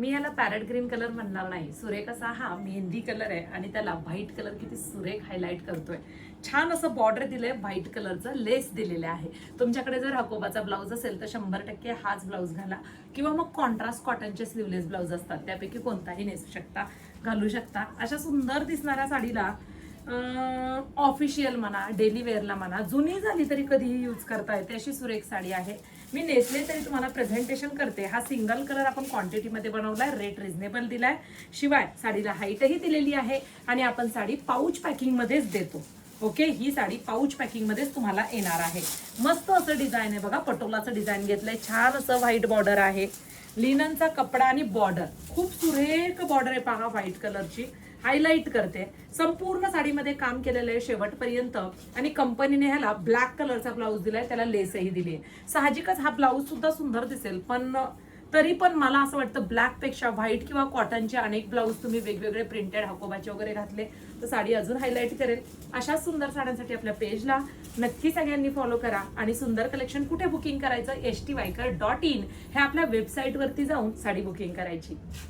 मी याला parrot green colour म्हणणार नाही, सुरेख असा हा मेहंदी कलर आहे आणि त्याला व्हाईट कलर किती सुरेख हायलाइट करतोय. छान असं बॉर्डर दिलंय, व्हाईट कलरचं लेस दिलेले आहे. तुमच्याकडे जर हाकोबाचा ब्लाऊज असेल तर 100% हाच ब्लाऊज घाला, किंवा मग कॉन्ट्रास्ट कॉटनचे स्लीवलेस ब्लाऊज असतात त्यापैकी कोणताही नेसू शकता, घालू शकता. अशा सुंदर दिसणाऱ्या साडीला ऑफिशियल म्हणा, डेली वेअरला म्हणा, जुनी झाली तरी कधीही यूज करता येते अशी सुरेख साडी आहे. मी नेसले तरी तुम्हाला प्रेझेंटेशन करते. हा सिंगल कलर आपण क्वांटिटीमध्ये बनवलाय, रेट रिझनेबल दिलाय, शिवाय साडीला हाईटही दिलेली आहे आणि आपण साडी पाऊच पॅकिंग मध्येच देतो. ओके, ही साडी पाऊच पॅकिंग मध्येच तुम्हाला येणार आहे. मस्त असं डिझाईन आहे बघा, पटोलाचं डिझाईन घेतलंय, छान असं व्हाईट बॉर्डर आहे, लिननचा कपडा आणि बॉर्डर खूप सुरेख बॉर्डर आहे पहा, व्हाईट कलरची हायलाइट करते. संपूर्ण साडीमध्ये काम केलेलं आहे शेवटपर्यंत आणि कंपनीने ह्याला ब्लॅक कलरचा ब्लाऊज दिलाय, त्याला लेसही दिली आहे. साहजिकच हा ब्लाऊज सुद्धा सुंदर दिसेल, पण तरी पण मला असं वाटतं ब्लॅक पेक्षा व्हाईट किंवा कॉटनचे अनेक ब्लाऊज तुम्ही वेगवेगळे प्रिंटेड हाकोबाचे वगैरे घातले तर साडी अजून हायलाइट करेल. अशा सुंदर साड्यांसाठी आपल्या पेजला नक्की सगळ्यांनी फॉलो करा. आणि सुंदर कलेक्शन कुठे बुकिंग करायचं, STWaikar.in हे आपल्या वेबसाईटवरती जाऊन साडी बुकिंग करायची.